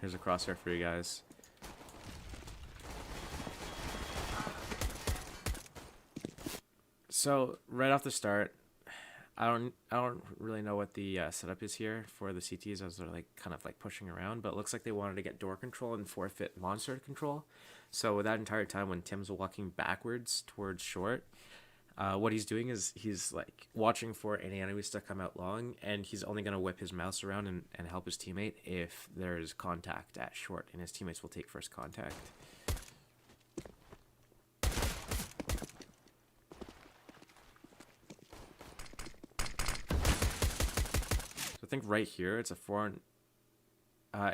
Here's a crosshair for you guys. So right off the start, I don't really know what the setup is here for the CTs as they're like kind of like pushing around, but it looks like they wanted to get door control and forfeit monster control. So that entire time when Tim's walking backwards towards short, what he's doing is he's like watching for any enemies to come out long, and he's only gonna whip his mouse around and help his teammate if there's contact at short, and his teammates will take first contact. I think right here it's a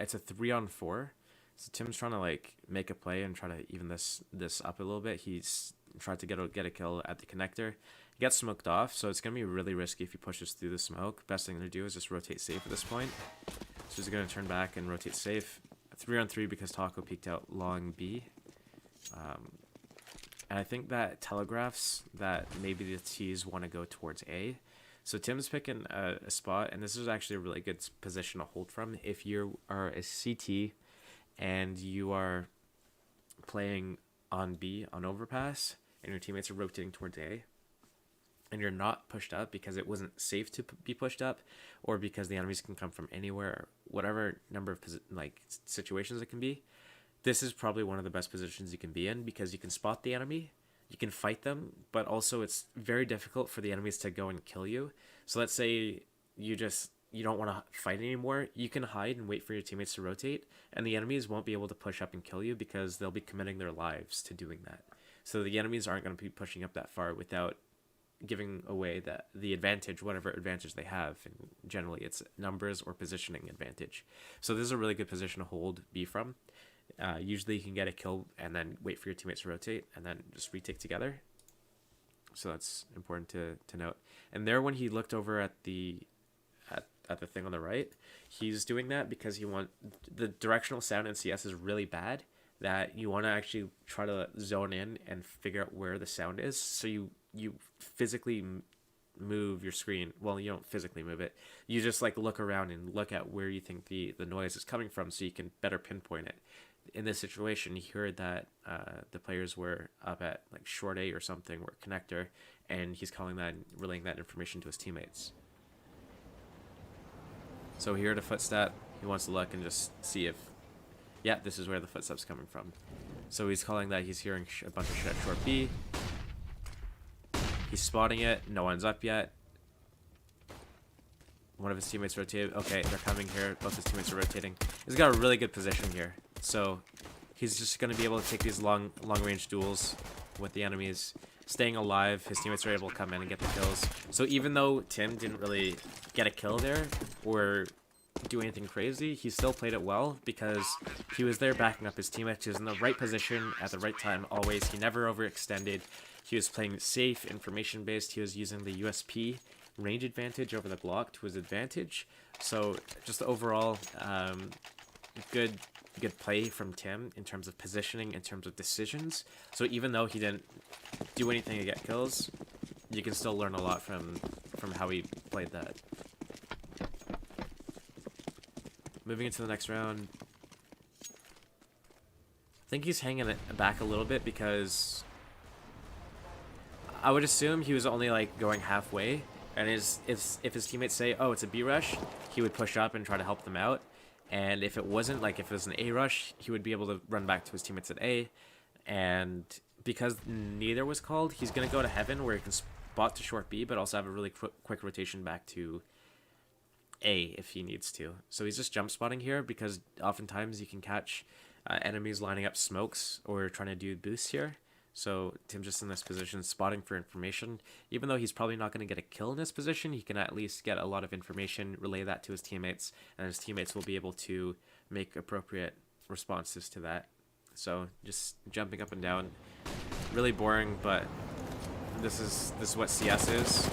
it's a 3-on-4. So Tim's trying to like make a play and try to even this up a little bit. He's tried to get a kill at the connector. He gets smoked off, so it's gonna be really risky if he pushes through the smoke. Best thing to do is just rotate safe at this point. So he's gonna turn back and rotate safe. 3-on-3 because Taco peeked out long B. And I think that telegraphs that maybe the T's want to go towards A. So Tim's picking a spot, and this is actually a really good position to hold from. If you are a CT and you are playing on B on overpass, and your teammates are rotating towards A, and you're not pushed up because it wasn't safe to be pushed up, or because the enemies can come from anywhere, whatever number of situations it can be, this is probably one of the best positions you can be in because you can spot the enemy. You can fight them, but also it's very difficult for the enemies to go and kill you. So let's say you don't want to fight anymore. You can hide and wait for your teammates to rotate, and the enemies won't be able to push up and kill you because they'll be committing their lives to doing that. So the enemies aren't going to be pushing up that far without giving away the advantage, whatever advantage they have. And generally it's numbers or positioning advantage. So this is a really good position to hold B from. Usually you can get a kill and then wait for your teammates to rotate and then just retake together. So that's important to note. And there, when he looked over at the thing on the right, he's doing that because the directional sound in CS is really bad, that you want to actually try to zone in and figure out where the sound is. So you physically move your screen. Well, you don't physically move it. You just like look around and look at where you think the noise is coming from so you can better pinpoint it. In this situation, he heard that the players were up at like short A or something, or connector, and he's calling that and relaying that information to his teammates. So he heard a footstep. He wants to look and just see if, yeah, this is where the footstep's coming from. So he's calling that he's hearing a bunch of shit at short B. He's spotting it. No one's up yet. One of his teammates rotated. Okay, they're coming here. Both his teammates are rotating. He's got a really good position here. So he's just going to be able to take these long range duels with the enemies, staying alive. His teammates are able to come in and get the kills. So even though Tim didn't really get a kill there or do anything crazy, he still played it well because he was there backing up his teammates. He was in the right position at the right time always. He never overextended. He was playing safe, information based. He was using the USP range advantage over the Glock to his advantage. So just overall, good play from Tim in terms of positioning, in terms of decisions. So even though he didn't do anything to get kills, you can still learn a lot from how he played that. Moving into the next round, I think he's hanging it back a little bit because I would assume he was only like going halfway, and if his teammates say, oh, it's a B rush, he would push up and try to help them out. And if it wasn't, like if it was an A rush, he would be able to run back to his teammates at A. And because neither was called, he's going to go to heaven where he can spot to short B, but also have a really quick rotation back to A if he needs to. So he's just jump spotting here because oftentimes you can catch enemies lining up smokes or trying to do boosts here. So Tim's just in this position spotting for information. Even though he's probably not going to get a kill in this position, he can at least get a lot of information, relay that to his teammates, and his teammates will be able to make appropriate responses to that. So just jumping up and down, really boring, but this is what CS is.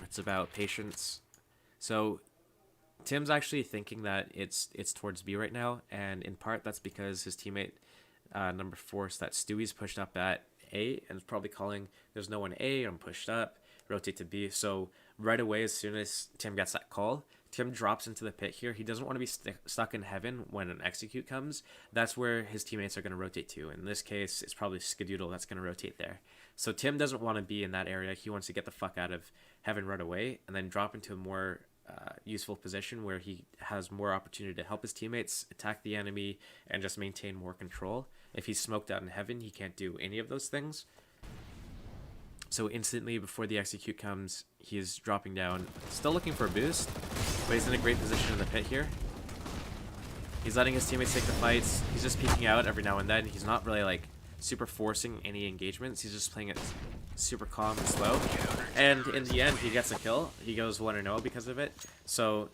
It's about patience. So Tim's actually thinking that it's towards B right now, and in part that's because his teammate number 4, so that Stewie's pushed up at A and is probably calling, there's no one A, I'm pushed up, rotate to B. So right away, as soon as Tim gets that call, Tim drops into the pit here. He doesn't want to be stuck in heaven when an execute comes. That's where his teammates are going to rotate to. In this case, it's probably Skadoodle that's going to rotate there. So Tim doesn't want to be in that area. He wants to get the fuck out of heaven right away and then drop into a more useful position where he has more opportunity to help his teammates, attack the enemy, and just maintain more control. If he's smoked out in heaven, he can't do any of those things. So instantly before the execute comes, he's dropping down, still looking for a boost, but he's in a great position in the pit here. He's letting his teammates take the fights. He's just peeking out every now and then. He's not really like super forcing any engagements. He's just playing it super calm and slow. And in the end, he gets a kill. He goes 1-0 because of it. So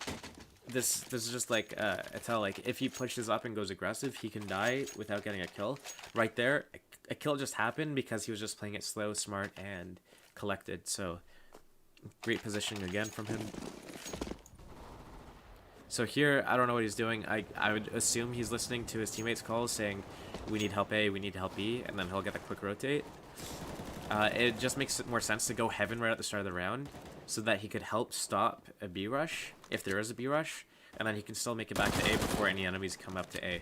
this is just like a tell. Like if he pushes up and goes aggressive, he can die without getting a kill. Right there, a kill just happened because he was just playing it slow, smart, and collected. So great positioning again from him. So here, I don't know what he's doing. I would assume he's listening to his teammates' calls saying, we need help A, we need help B, and then he'll get a quick rotate. It just makes more sense to go heaven right at the start of the round so that he could help stop a B rush, if there is a B rush, and then he can still make it back to A before any enemies come up to A.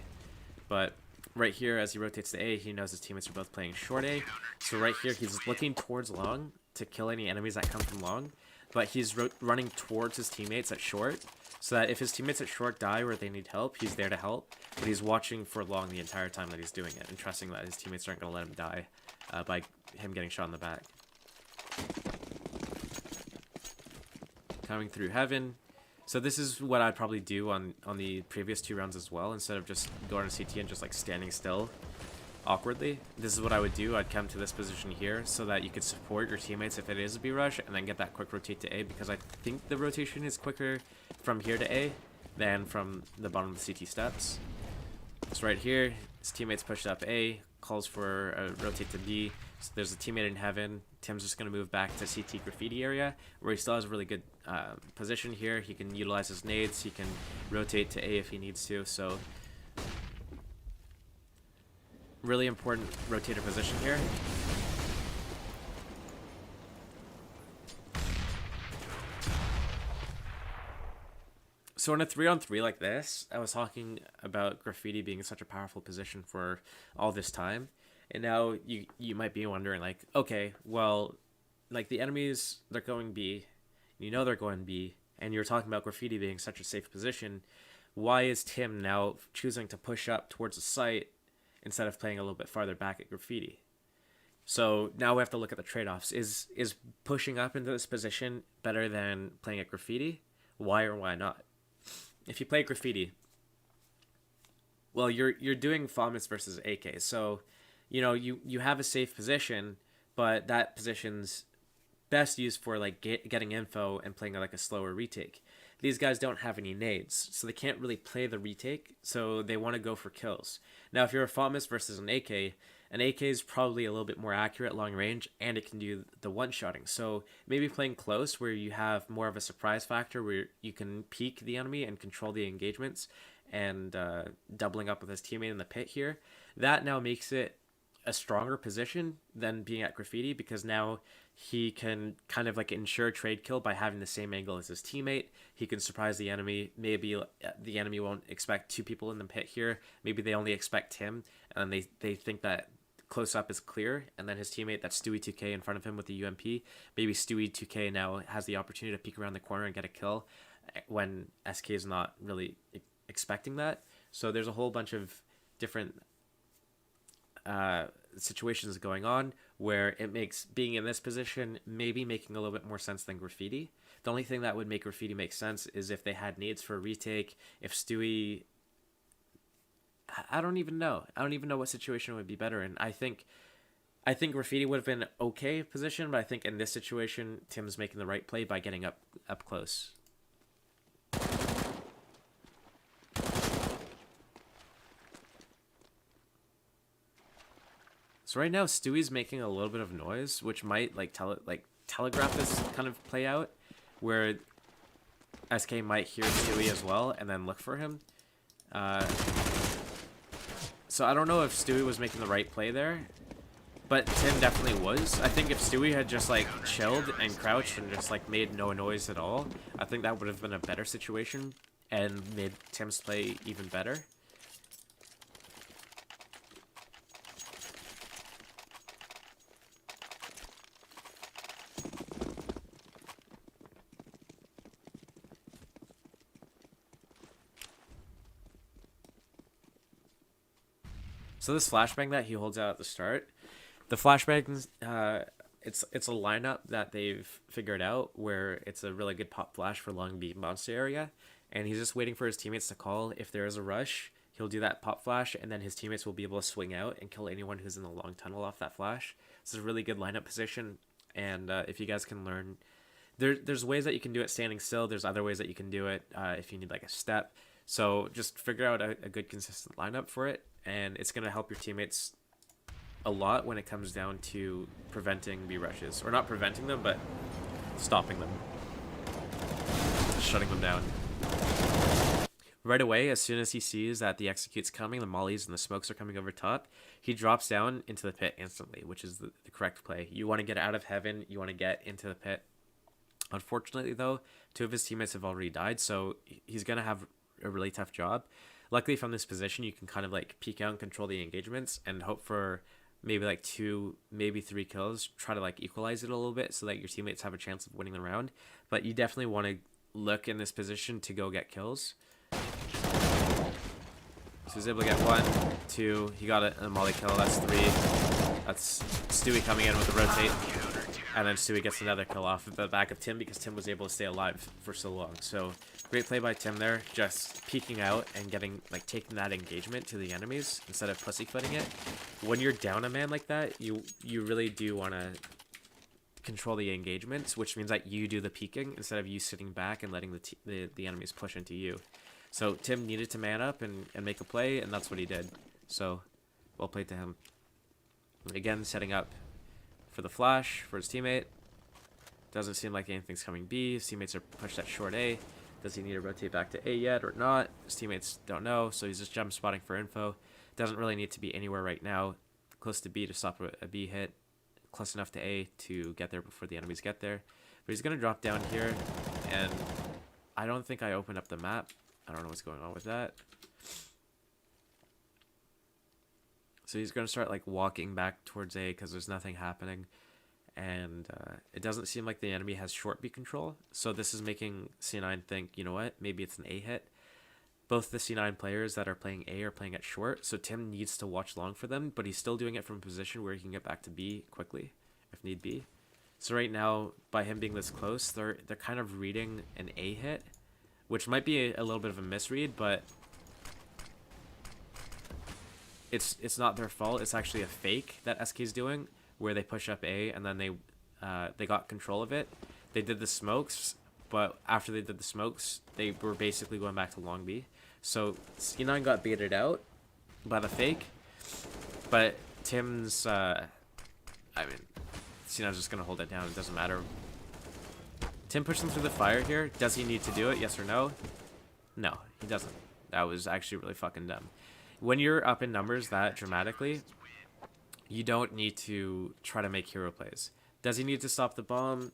But right here, as he rotates to A, he knows his teammates are both playing short A. So right here, he's looking towards long to kill any enemies that come from long, but he's running towards his teammates at short, so that if his teammates at short die or they need help, he's there to help, but he's watching for long the entire time that he's doing it, and trusting that his teammates aren't going to let him die by him getting shot in the back. Coming through heaven. So this is what I'd probably do on the previous 2 rounds as well, instead of just going to CT and just like standing still awkwardly. This is what I would do. I'd come to this position here so that you could support your teammates if it is a B rush, and then get that quick rotate to A, because I think the rotation is quicker from here to A than from the bottom of the CT steps. So right here, his teammates pushed up A, calls for a rotate to B. So there's a teammate in heaven. Tim's just going to move back to CT graffiti area, where he still has a really good position here. He can utilize his nades. He can rotate to A if he needs to. So really important rotator position here. So in a 3-on-3 like this, I was talking about graffiti being such a powerful position for all this time. And now you might be wondering, like, okay, well, like the enemies, they're going B. You know they're going B. And you're talking about graffiti being such a safe position. Why is Tim now choosing to push up towards the site instead of playing a little bit farther back at graffiti? So now we have to look at the trade-offs. Is pushing up into this position better than playing at graffiti? Why or why not? If you play graffiti, well, you're doing FOMIS versus AK. So, you know, you have a safe position, but that position's best used for like getting info and playing like a slower retake. These guys don't have any nades, so they can't really play the retake, so they want to go for kills. Now, if you're a FOMIS versus an AK is probably a little bit more accurate long range, and it can do the one-shotting. So maybe playing close, where you have more of a surprise factor, where you can peek the enemy and control the engagements, and doubling up with his teammate in the pit here, that now makes it a stronger position than being at graffiti, because now he can kind of like ensure trade kill by having the same angle as his teammate. He can surprise the enemy. Maybe the enemy won't expect 2 people in the pit here. Maybe they only expect him, and they think that close up is clear, and then his teammate, that's Stewie2K, in front of him with the UMP. Maybe Stewie2K now has the opportunity to peek around the corner and get a kill when SK is not really expecting that. So there's a whole bunch of different situations going on where it makes being in this position maybe making a little bit more sense than graffiti. The only thing that would make graffiti make sense is if they had needs for a retake, if Stewie... I don't even know what situation would be better in. I think graffiti would have been okay position, but I think in this situation, Tim's making the right play by getting up close. So right now, Stewie's making a little bit of noise, which might telegraph this kind of play out, where SK might hear Stewie as well and then look for him. So I don't know if Stewie was making the right play there, But Tim definitely was. I think if Stewie had just like chilled and crouched and just like made no noise at all, I think that would have been a better situation and made Tim's play even better. So this flashbang that he holds out at the start, the flashbangs, it's a lineup that they've figured out where it's a really good pop flash for long B monster area, and he's just waiting for his teammates to call. If there is a rush, he'll do that pop flash, and then his teammates will be able to swing out and kill anyone who's in the long tunnel off that flash. This is a really good lineup position, and if you guys can learn, there's ways that you can do it standing still. There's other ways that you can do it if you need like a step. So just figure out a good consistent lineup for it, and it's going to help your teammates a lot when it comes down to preventing B rushes. Or not preventing them, but stopping them. Shutting them down. Right away, as soon as he sees that the execute's coming, the mollies and the smokes are coming over top, he drops down into the pit instantly, which is the correct play. You want to get out of heaven, you want to get into the pit. Unfortunately, though, 2 of his teammates have already died, so he's going to have a really tough job. Luckily, from this position, you can kind of like peek out and control the engagements and hope for maybe like 2, maybe 3 kills. Try to like equalize it a little bit so that your teammates have a chance of winning the round. But you definitely want to look in this position to go get kills. So he's able to get 1, 2. He got a molly kill. That's 3. That's Stewie coming in with a rotate. And then Stewie gets another kill off of the back of Tim because Tim was able to stay alive for so long. So great play by Tim there, just peeking out and getting like taking that engagement to the enemies instead of pussyfooting it. When you're down a man like that, you really do want to control the engagements, which means that you do the peeking instead of you sitting back and letting the enemies push into you. So Tim needed to man up and make a play, and that's what he did. So well played to him. Again, setting up for the flash for his teammate. Doesn't seem like anything's coming B. His teammates are pushed at short A. Does he need to rotate back to A yet or not? His teammates don't know, so he's just jump spotting for info. Doesn't really need to be anywhere right now. Close to B to stop a B hit. Close enough to A to get there before the enemies get there. But he's going to drop down here, and I don't think I opened up the map. I don't know what's going on with that. So he's going to start like walking back towards A because there's nothing happening. And it doesn't seem like the enemy has short B control. So this is making C9 think, you know what, maybe it's an A hit. Both the C9 players that are playing A are playing at short. So Tim needs to watch long for them, but he's still doing it from a position where he can get back to B quickly if need be. So right now, by him being this close, they're kind of reading an A hit, which might be a little bit of a misread, but it's not their fault. It's actually a fake that SK's doing, where they push up A and then they got control of it. They did the smokes, but after they did the smokes, they were basically going back to long B. So C9 got baited out by the fake, but Tim's I mean, C9's just gonna hold it down. It doesn't matter. Tim pushed him through the fire here. Does he need to do it? Yes or no? No, he doesn't. That was actually really fucking dumb. When you're up in numbers that dramatically, you don't need to try to make hero plays. Does he need to stop the bomb?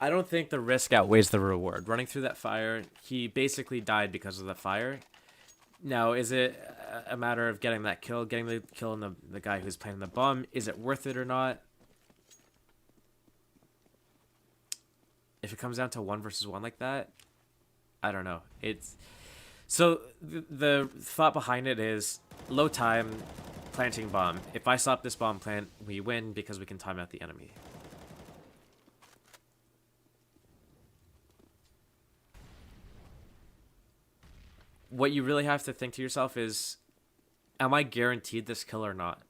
I don't think the risk outweighs the reward. Running through that fire, he basically died because of the fire. Now, is it a matter of getting that kill, getting the kill on the guy who's playing the bomb? Is it worth it or not? If it comes down to 1 versus 1 like that, I don't know. It's so the thought behind it is low time, planting bomb. If I stop this bomb plant, we win because we can time out the enemy. What you really have to think to yourself is, am I guaranteed this kill or not?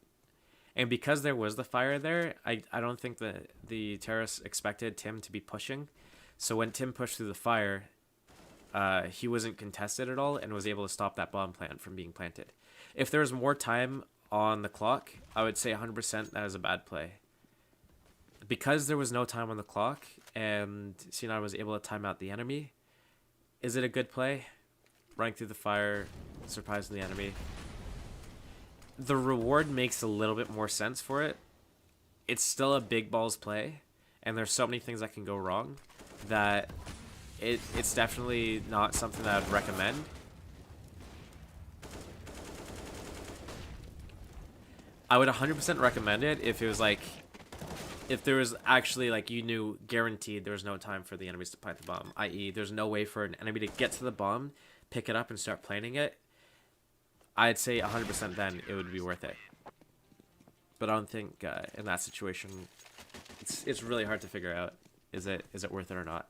And because there was the fire there, I don't think that the terrorists expected Tim to be pushing. So when Tim pushed through the fire, he wasn't contested at all and was able to stop that bomb plant from being planted. If there was more time on the clock, I would say 100% that is a bad play. Because there was no time on the clock and C9 was able to time out the enemy, is it a good play? running through the fire, surprising the enemy. The reward makes a little bit more sense for it. It's still a big balls play, and there's so many things that can go wrong that it's definitely not something that I'd recommend. I would 100% recommend it if it was like, if there was actually like, you knew guaranteed there was no time for the enemies to plant the bomb, i.e. there's no way for an enemy to get to the bomb, pick it up and start planting it. I'd say 100% then it would be worth it. But I don't think in that situation, it's really hard to figure out, is it worth it or not.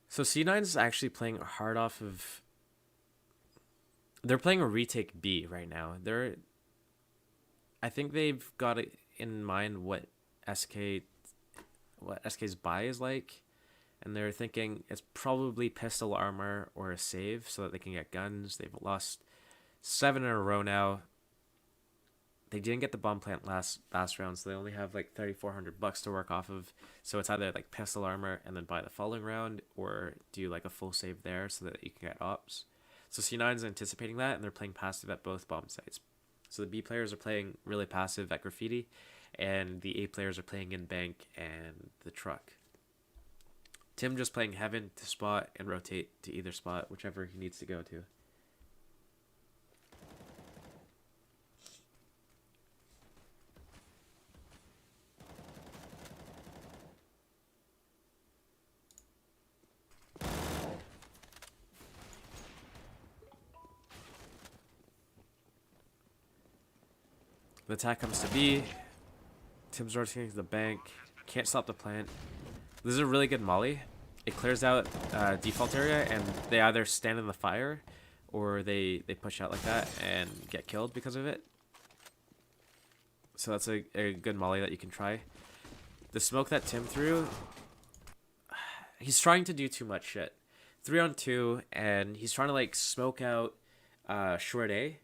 So C9 is actually playing hard off of. They're playing a retake B right now. I think they've got it in mind what SK's buy is like, and they're thinking it's probably pistol armor or a save so that they can get guns. They've lost 7 in a row now. They didn't get the bomb plant last round, so they only have like $3,400 to work off of. So it's either like pistol armor and then buy the following round, or do like a full save there so that you can get ops. So C9's anticipating that, and they're playing passive at both bomb sites. So the B players are playing really passive at graffiti, and the A players are playing in bank and the truck. Tim just playing heaven to spot and rotate to either spot, whichever he needs to go to. The attack comes to B. Tim's rotating to the bank. Can't stop the plant. This is a really good molly. It clears out default area, and they either stand in the fire or they push out like that and get killed because of it. So that's a good molly that you can try. The smoke that Tim threw, he's trying to do too much shit. 3-on-2, and he's trying to like smoke out short A.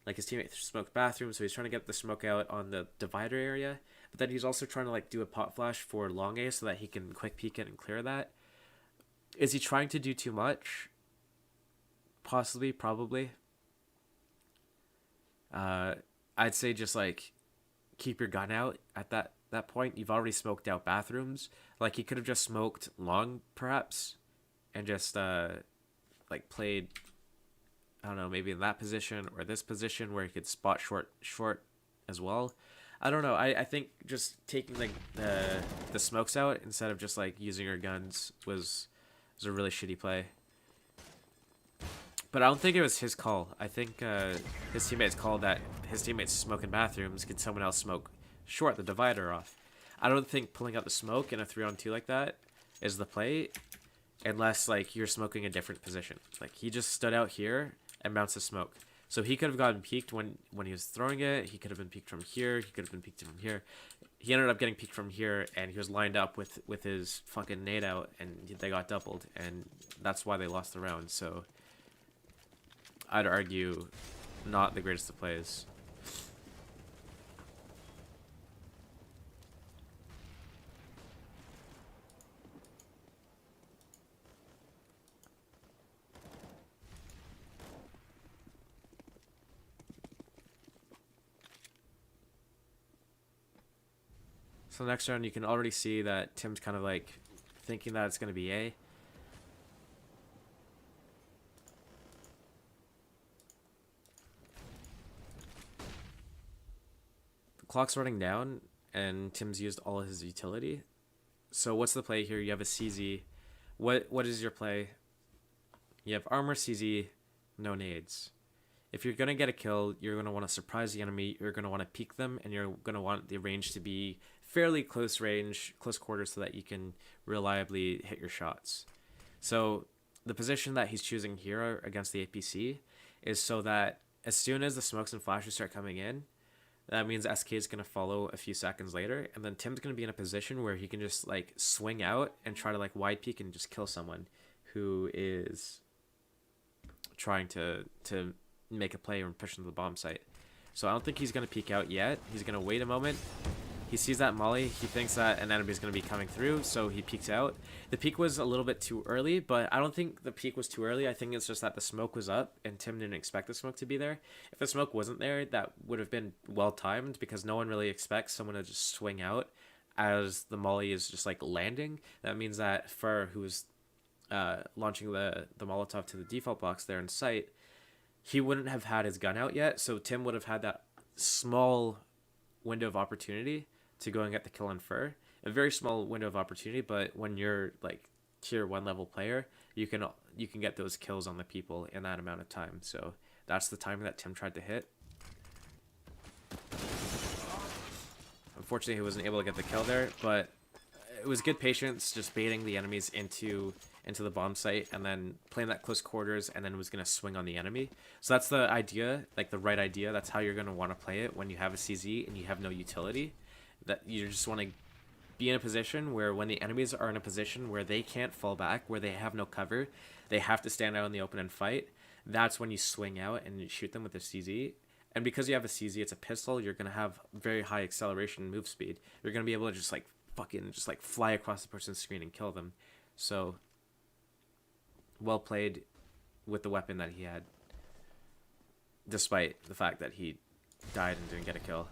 Like his teammate smoked bathroom, so he's trying to get the smoke out on the divider area. But then he's also trying to like do a pot flash for long A so that he can quick peek it and clear that. Is he trying to do too much? Possibly, probably. I'd say just like keep your gun out at that point. You've already smoked out bathrooms. Like he could have just smoked long, perhaps, and just like played, I don't know, maybe in that position or this position where he could spot short as well. I don't know. I think just taking like the smokes out instead of just like using your guns was a really shitty play. But I don't think it was his call. I think his teammates called that his teammates smoking bathrooms. Could someone else smoke short the divider off? I don't think pulling out the smoke in a 3-on-2 like that is the play, unless like you're smoking a different position. Like he just stood out here and bounced the smoke. So he could have gotten peeked when he was throwing it. He could have been peeked from here. He could have been peeked from here. He ended up getting peeked from here, and he was lined up with his fucking nade out, and they got doubled, and that's why they lost the round. So I'd argue not the greatest of plays. So next round, you can already see that Tim's kind of like thinking that it's going to be A. The clock's running down, and Tim's used all of his utility. So what's the play here? You have a CZ. What is your play? You have armor, CZ, no nades. If you're going to get a kill, you're going to want to surprise the enemy. You're going to want to peek them, and you're going to want the range to be fairly close range, close quarters, so that you can reliably hit your shots. So the position that he's choosing here against the APC is so that as soon as the smokes and flashes start coming in, That means SK is going to follow a few seconds later, and then Tim's going to be in a position where he can just like swing out and try to like wide peek and just kill someone who is trying to make a play or push into the bomb site. So I don't think he's going to peek out yet. He's going to wait a moment. He sees that molly. He thinks that an enemy is going to be coming through, so he peeks out. The peek was a little bit too early, but I don't think the peek was too early. I think it's just that the smoke was up, and Tim didn't expect the smoke to be there. If the smoke wasn't there, that would have been well-timed, because no one really expects someone to just swing out as the molly is just, like, landing. That means that Fur, who's launching the Molotov to the default box there in sight, he wouldn't have had his gun out yet, so Tim would have had that small window of opportunity to go and get the kill on Fur. A very small window of opportunity, but when you're like tier 1 level player, you can get those kills on the people in that amount of time. So that's the time that Tim tried to hit. Unfortunately, he wasn't able to get the kill there, but it was good patience, just baiting the enemies into the bomb site and then playing that close quarters, and then was going to swing on the enemy. So that's the idea, like the right idea. That's how you're going to want to play it when you have a CZ and you have no utility. That you just want to be in a position where when the enemies are in a position where they can't fall back, where they have no cover, they have to stand out in the open and fight. That's when you swing out and you shoot them with a CZ. And because you have a CZ, it's a pistol, you're going to have very high acceleration and move speed. You're going to be able to just like fucking just like fly across the person's screen and kill them. So well played with the weapon that he had, despite the fact that he died and didn't get a kill.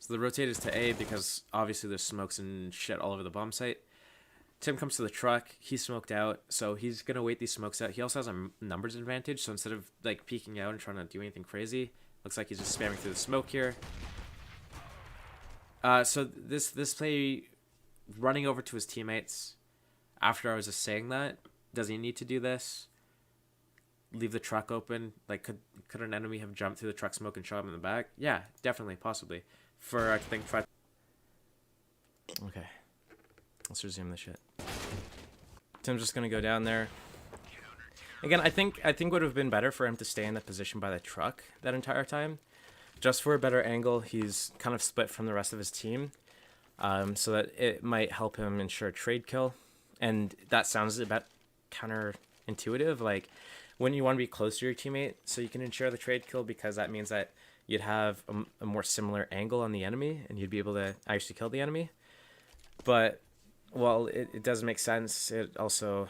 So the rotate is to A because obviously there's smokes and shit all over the bomb site. Tim comes to the truck. He's smoked out, so he's going to wait these smokes out. He also has a numbers advantage, so instead of like peeking out and trying to do anything crazy, looks like he's just spamming through the smoke here. So this play, running over to his teammates after I was just saying that, does he need to do this? Leave the truck open? Like, could an enemy have jumped through the truck smoke and shot him in the back? Yeah, definitely, possibly. For, I think, try. Okay. Let's resume the shit. Tim's just gonna go down there. Again, I think would have been better for him to stay in the position by the truck that entire time. Just for a better angle, he's kind of split from the rest of his team. So that it might help him ensure a trade kill. And that sounds a bit counterintuitive. Like, when you want to be close to your teammate so you can ensure the trade kill, because that means that you'd have a more similar angle on the enemy and you'd be able to actually kill the enemy. But while it does make sense, it also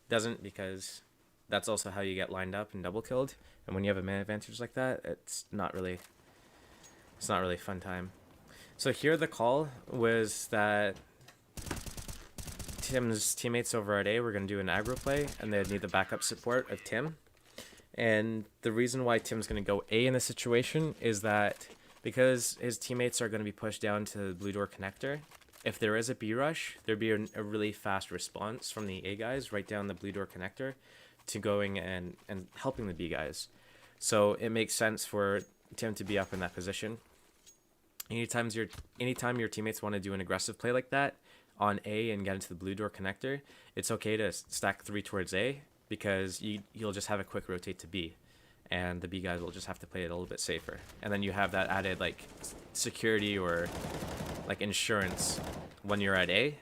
doesn't, because that's also how you get lined up and double killed. And when you have a man advantage like that, it's not really a fun time. So here the call was that Tim's teammates over at A were going to do an aggro play, and they'd need the backup support of Tim. And the reason why Tim's going to go A in this situation is that because his teammates are going to be pushed down to the blue door connector, if there is a B rush, there'd be a really fast response from the A guys right down the blue door connector to going and helping the B guys. So it makes sense for Tim to be up in that position. Anytime your teammates want to do an aggressive play like that on A and get into the blue door connector, it's okay to stack 3 towards A, because you'll just have a quick rotate to B, and the B guys will just have to play it a little bit safer. And then you have that added like security or like insurance when you're at A.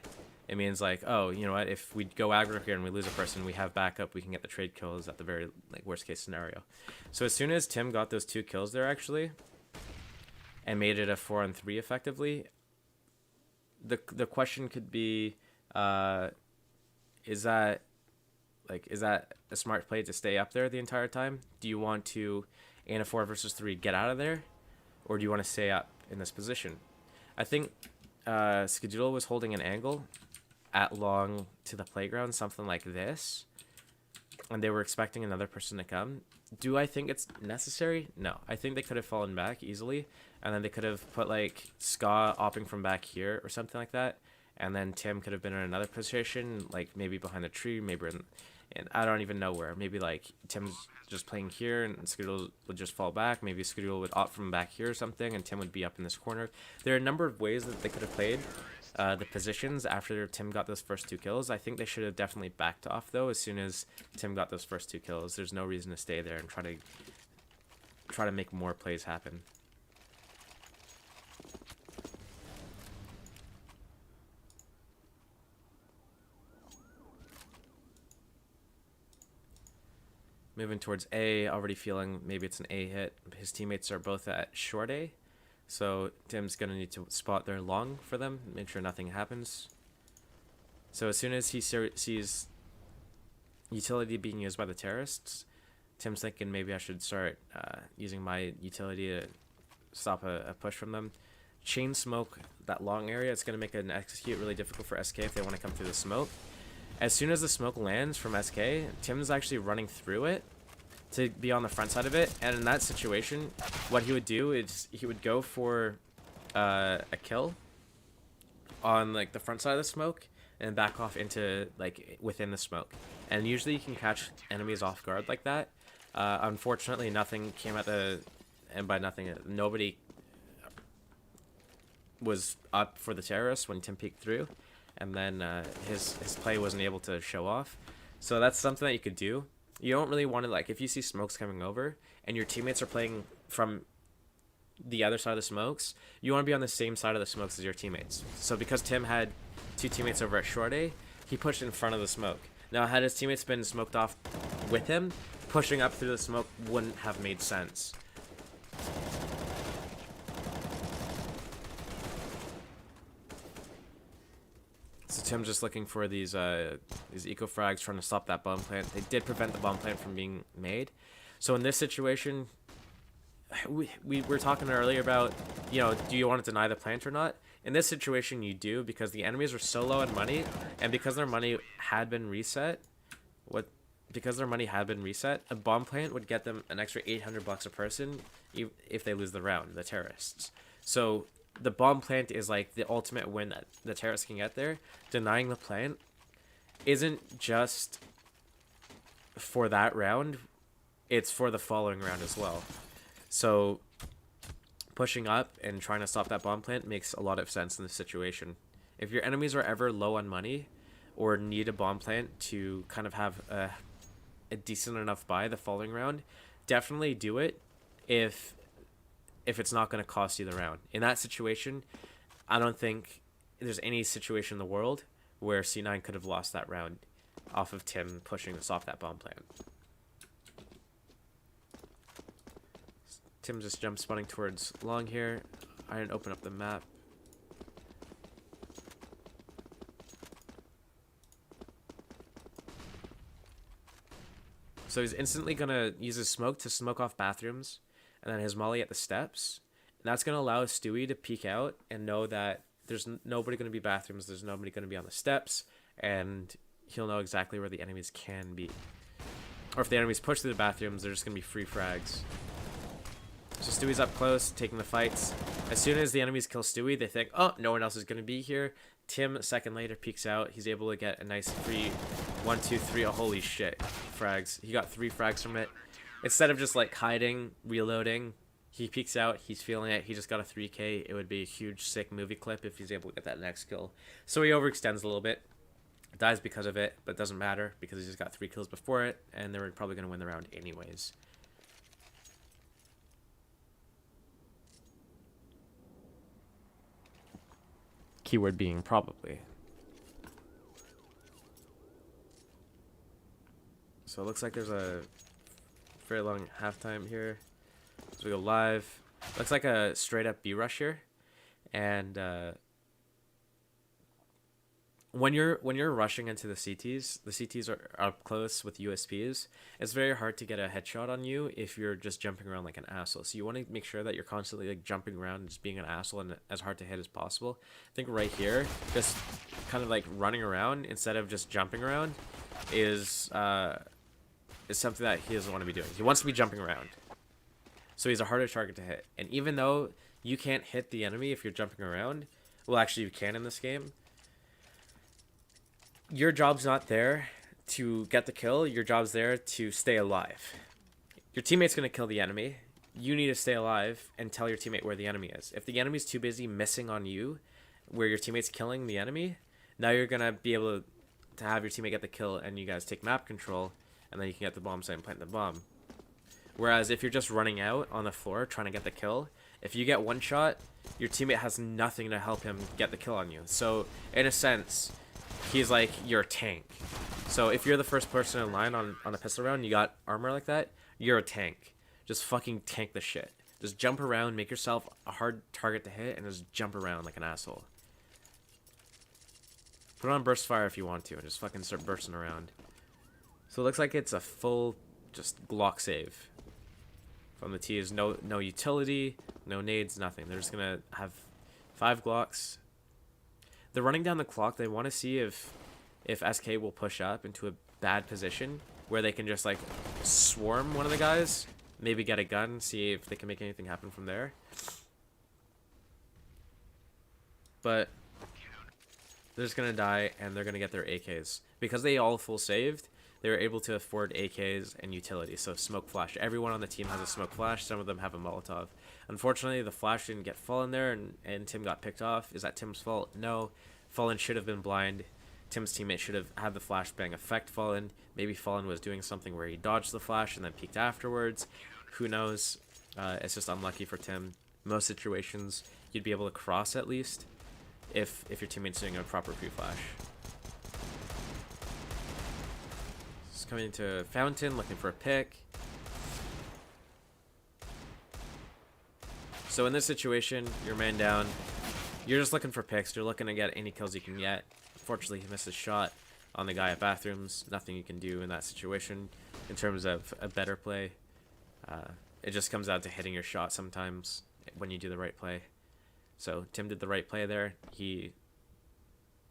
It means like, oh, you know what, if we go aggro here and we lose a person, we have backup, we can get the trade kills at the very like worst case scenario. So as soon as Tim got those 2 kills there actually and made it a 4-on-3 effectively, the question could be, is that a smart play to stay up there the entire time? Do you want to, in a 4 versus 3, get out of there, or do you want to stay up in this position? I think Skadoodle was holding an angle at long to the playground, something like this, and they were expecting another person to come. Do I think it's necessary? No. I think they could have fallen back easily, and then they could have put like Ska opping from back here or something like that, and then Tim could have been in another position, like maybe behind the tree, maybe and I don't even know where. Maybe like Tim's just playing here, and Scoodle would just fall back. Maybe Scoodle would opt from back here or something, and Tim would be up in this corner. There are a number of ways that they could have played the positions after Tim got those first 2 kills. I think they should have definitely backed off though as soon as Tim got those first 2 kills. There's no reason to stay there and try to make more plays happen. Moving towards A, already feeling maybe it's an A hit. His teammates are both at short A, so Tim's going to need to spot their long for them, make sure nothing happens. So as soon as he sees utility being used by the terrorists, Tim's thinking maybe I should start using my utility to stop a push from them. Chain smoke that long area. It's going to make an execute really difficult for SK if they want to come through the smoke. As soon as the smoke lands from SK, Tim's actually running through it to be on the front side of it. And in that situation, what he would do is he would go for a kill on like the front side of the smoke and back off into like within the smoke. And usually you can catch enemies off guard like that. Unfortunately, nothing came at the, and by nothing, nobody was up for the terrorists when Tim peeked through. And then his play wasn't able to show off. So that's something that you could do. You don't really want to, like, if you see smokes coming over and your teammates are playing from the other side of the smokes, you want to be on the same side of the smokes as your teammates. So because Tim had 2 teammates over at short A, he pushed in front of the smoke. Now, had his teammates been smoked off with him, pushing up through the smoke wouldn't have made sense. So Tim just looking for these eco frags, trying to stop that bomb plant. They did prevent the bomb plant from being made. So in this situation, we were talking earlier about, you know, do you want to deny the plant or not? In this situation, you do, because the enemies are so low on money, and because their money had been reset. A bomb plant would get them an extra $800 a person if they lose the round, the terrorists. So the bomb plant is like the ultimate win that the terrorists can get there. Denying the plant isn't just for that round, it's for the following round as well. So pushing up and trying to stop that bomb plant makes a lot of sense in this situation. If your enemies are ever low on money or need a bomb plant to kind of have a decent enough buy the following round, definitely do it if it's not going to cost you the round. In that situation, I don't think there's any situation in the world where C9 could have lost that round off of Tim pushing to stop that bomb plant. Tim just jump spawning towards long here. I didn't open up the map. So he's instantly going to use his smoke to smoke off bathrooms, and then his molly at the steps. And that's going to allow Stewie to peek out and know that there's nobody going to be bathrooms, there's nobody going to be on the steps, and he'll know exactly where the enemies can be. Or if the enemies push through the bathrooms, they're just going to be free frags. So Stewie's up close, taking the fights. As soon as the enemies kill Stewie, they think, oh, no one else is going to be here. Tim, a second later, peeks out. He's able to get a nice free 1, 2, 3. Oh, holy shit. Frags. He got 3 frags from it. Instead of just like hiding, reloading, he peeks out, he's feeling it, he just got a 3k. It would be a huge, sick movie clip if he's able to get that next kill. So he overextends a little bit. Dies because of it, but doesn't matter because he just got 3 kills before it, and they were probably going to win the round anyways. Keyword being probably. So it looks like there's a very long halftime here. So we go live. Looks like a straight up B rush here. And when you're rushing into the CTs are up close with USPs. It's very hard to get a headshot on you if you're just jumping around like an asshole. So you want to make sure that you're constantly like jumping around and just being an asshole and as hard to hit as possible. I think right here, just kind of like running around instead of just jumping around is something that he doesn't want to be doing. He wants to be jumping around. So he's a harder target to hit. And even though you can't hit the enemy if you're jumping around, well, actually you can in this game, your job's not there to get the kill. Your job's there to stay alive. Your teammate's going to kill the enemy. You need to stay alive and tell your teammate where the enemy is. If the enemy's too busy missing on you, where your teammate's killing the enemy, now you're going to be able to have your teammate get the kill and you guys take map control, and then you can get the bomb site and plant the bomb. Whereas if you're just running out on the floor trying to get the kill, if you get one shot, your teammate has nothing to help him get the kill on you. So in a sense, he's like your tank. So if you're the first person in line on a pistol round, you got armor like that, you're a tank. Just fucking tank the shit. Just jump around, make yourself a hard target to hit, and just jump around like an asshole. Put on burst fire if you want to, and just fucking start bursting around. So it looks like it's a full just Glock save. From the T is no utility, no nades, nothing. They're just gonna have 5 Glocks. They're running down the clock. They want to see if SK will push up into a bad position where they can just like swarm one of the guys, maybe get a gun, see if they can make anything happen from there. But they're just gonna die and they're gonna get their AKs because they all full saved. They were able to afford AKs and utility. So smoke flash. Everyone on the team has a smoke flash. Some of them have a Molotov. Unfortunately, the flash didn't get Fallen there, and Tim got picked off. Is that Tim's fault? No. Fallen should have been blind. Tim's teammate should have had the flashbang affect Fallen. Maybe Fallen was doing something where he dodged the flash and then peeked afterwards. Who knows? It's just unlucky for Tim. Most situations, you'd be able to cross at least if your teammate's doing a proper pre-flash. Coming to Fountain, looking for a pick. So in this situation, you're man down. You're just looking for picks. You're looking to get any kills you can get. Unfortunately, he missed his shot on the guy at bathrooms. Nothing you can do in that situation in terms of a better play. It just comes out to hitting your shot sometimes when you do the right play. So Tim did the right play there. He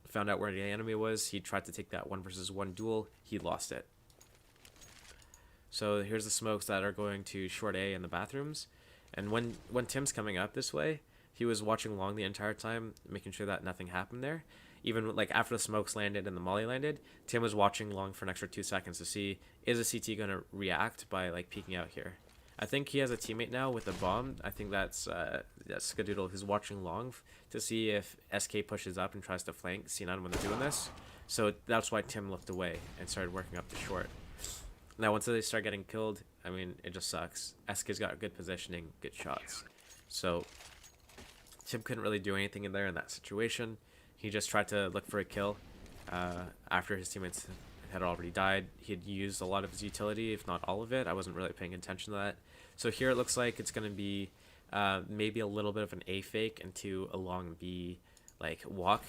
found out where the enemy was. He tried to take that 1-versus-1 duel. He lost it. So here's the smokes that are going to short A in the bathrooms. And when Tim's coming up this way, he was watching long the entire time, making sure that nothing happened there. Even like after the smokes landed and the molly landed, Tim was watching long for an extra 2 seconds to see, is a CT going to react by like peeking out here. I think he has a teammate now with a bomb. I think that's Skadoodle who's watching long to see if SK pushes up and tries to flank C9 when they're doing this. So that's why Tim looked away and started working up the short. Now, once they start getting killed, I mean, it just sucks. SK's got good positioning, good shots. So, Tim couldn't really do anything in there in that situation. He just tried to look for a kill after his teammates had already died. He had used a lot of his utility, if not all of it. I wasn't really paying attention to that. So here it looks like it's going to be maybe a little bit of an A fake into a long B, like walk,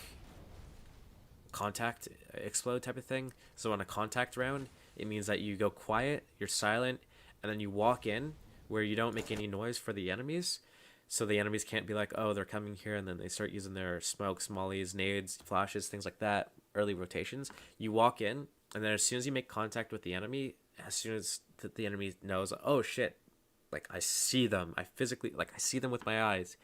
contact, explode type of thing. So on a contact round, it means that you go quiet, you're silent, and then you walk in where you don't make any noise for the enemies. So the enemies can't be like, oh, they're coming here, and then they start using their smokes, mollies, nades, flashes, things like that, early rotations. You walk in, and then as soon as you make contact with the enemy, as soon as the enemy knows, oh shit, like I see them, I see them with my eyes,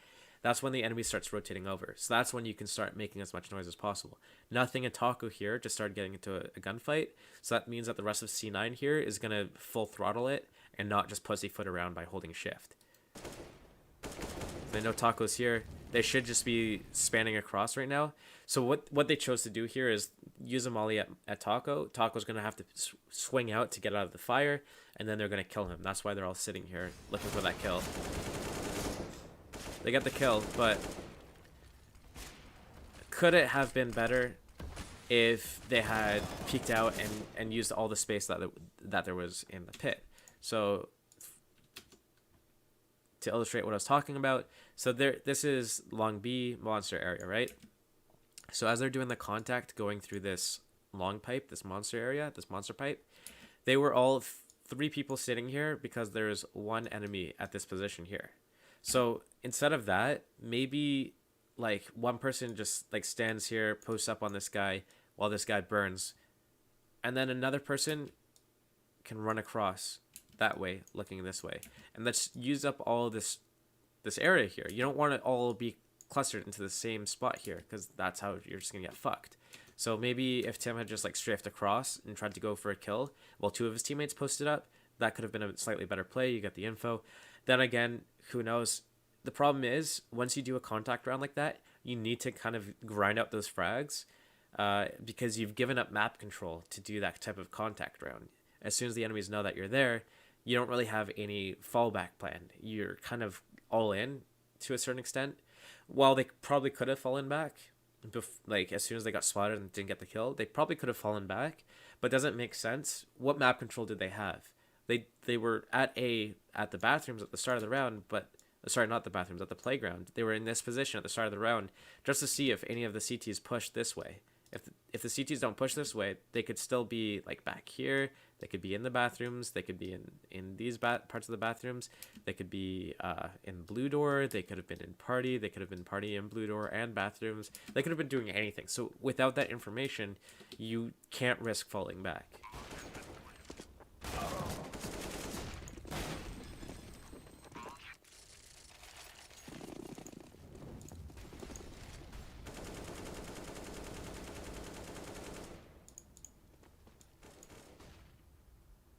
that's when the enemy starts rotating over. So that's when you can start making as much noise as possible. Nothing in Taco here just started getting into a gunfight. So that means that the rest of C9 here is going to full throttle it and not just pussyfoot around by holding shift. They know Taco's here. They should just be spanning across right now. So what they chose to do here is use a molly at Taco. Taco's going to have to swing out to get out of the fire, and then they're going to kill him. That's why they're all sitting here looking for that kill. They got the kill, but could it have been better if they had peeked out and used all the space that there was in the pit? So to illustrate what I was talking about, so this is long B monster area, right? So as they're doing the contact going through this long pipe, this monster area, this monster pipe, they were all 3 people sitting here because there's 1 enemy at this position here. So instead of that, maybe like 1 person just like stands here, posts up on this guy while this guy burns, and then another person can run across that way, looking this way, and let's use up all of this area here. You don't want it all be clustered into the same spot here because that's how you're just gonna get fucked. So maybe if Tim had just like strafed across and tried to go for a kill while two of his teammates posted up, that could have been a slightly better play. You get the info. Then again, who knows? The problem is, once you do a contact round like that, you need to kind of grind out those frags because you've given up map control to do that type of contact round. As soon as the enemies know that you're there, you don't really have any fallback plan. You're kind of all in to a certain extent. While they probably could have fallen back, like as soon as they got spotted and didn't get the kill, they probably could have fallen back, but doesn't make sense. What map control did they have? They were at the bathrooms at the start of the round, but sorry, not the bathrooms, at the playground. They were in this position at the start of the round just to see if any of the CTs pushed this way. If the CTs don't push this way, they could still be like back here. They could be in the bathrooms. They could be in these parts of the bathrooms. They could be in blue door. They could have been in party. They could have been party in blue door and bathrooms. They could have been doing anything. So without that information, you can't risk falling back.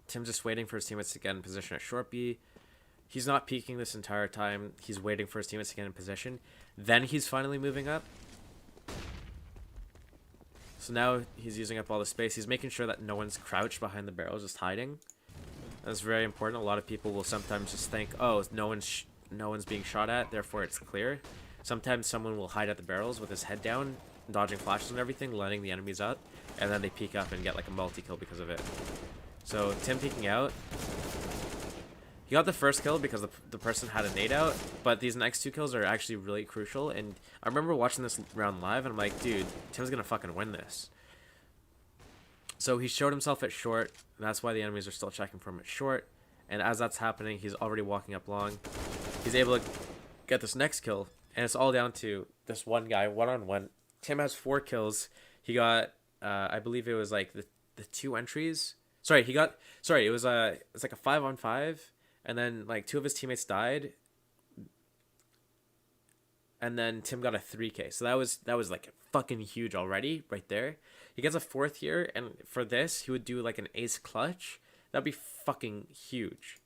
Tim's just waiting for his teammates to get in position at short B. He's not peeking this entire time. He's waiting for his teammates to get in position. Then he's finally moving up. So now he's using up all the space. He's making sure that no one's crouched behind the barrels, just hiding. That's very important. A lot of people will sometimes just think, oh, no one's being shot at, therefore it's clear. Sometimes someone will hide at the barrels with his head down, dodging flashes and everything, letting the enemies up, and then they peek up and get like a multi-kill because of it. So Tim peeking out. He got the first kill because the person had a nade out, but these next two kills are actually really crucial. And I remember watching this round live, and I'm like, dude, Tim's gonna fucking win this. So he showed himself at short, and that's why the enemies are still checking for him at short. And as that's happening, he's already walking up long. He's able to get this next kill, and it's all down to this one guy, one-on-one. Tim has 4 kills. He got, I believe it was like the 2 entries. Sorry, it was it's like a 5-on-5, and then like 2 of his teammates died, and then Tim got a 3K. So that was like fucking huge already right there. He gets a 4th here, and for this he would do like an ace clutch. That'd be fucking huge.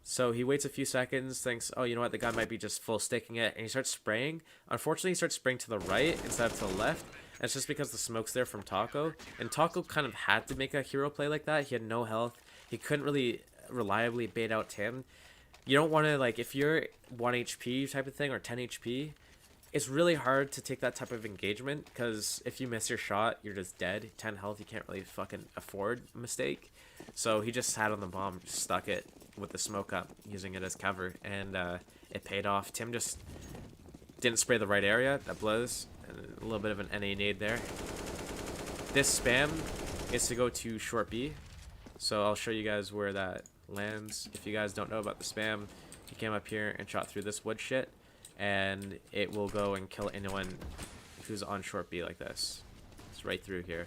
So he waits a few seconds, thinks, oh, you know what, the guy might be just full sticking it, and he starts spraying. Unfortunately, he starts spraying to the right instead of to the left. And it's just because the smoke's there from Taco. And Taco kind of had to make a hero play like that. He had no health. He couldn't really reliably bait out Tim. You don't want to, like, if you're 1 HP type of thing or 10 HP, it's really hard to take that type of engagement, because if you miss your shot, you're just dead. 10 health, you can't really fucking afford a mistake. So he just sat on the bomb, stuck it with the smoke up, using it as cover, and it paid off. Tim just didn't spray the right area. That blows. And a little bit of an NA nade there. This spam is to go to short B, so I'll show you guys where that lands. If you guys don't know about the spam, he came up here and shot through this wood shit, and it will go and kill anyone who's on short B like this. It's right through here.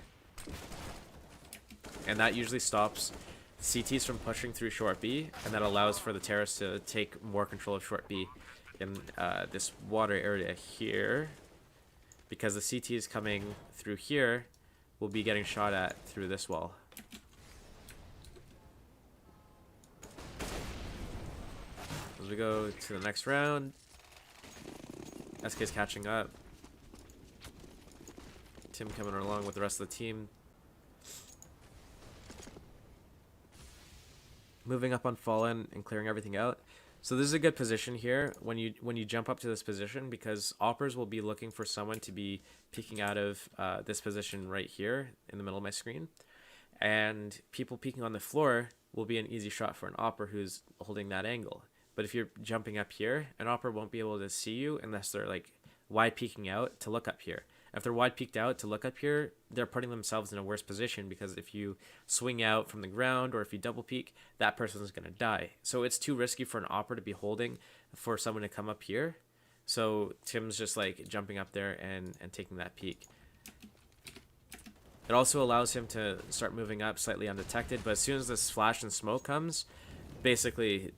And that usually stops CTs from pushing through short B, and that allows for the terrorists to take more control of short B in this water area here, because the CTs coming through here will be getting shot at through this wall. As we go to the next round, SK's catching up. Tim coming along with the rest of the team. Moving up on Fallen and clearing everything out. So this is a good position here when you jump up to this position, because oppers will be looking for someone to be peeking out of this position right here in the middle of my screen. And people peeking on the floor will be an easy shot for an opper who's holding that angle. But if you're jumping up here, an opper won't be able to see you unless they're like wide peeking out to look up here. If they're wide peeked out to look up here, they're putting themselves in a worse position, because if you swing out from the ground or if you double peek, that person is going to die. So it's too risky for an opper to be holding for someone to come up here. So Tim's just like jumping up there and taking that peek. It also allows him to start moving up slightly undetected, but as soon as this flash and smoke comes, basically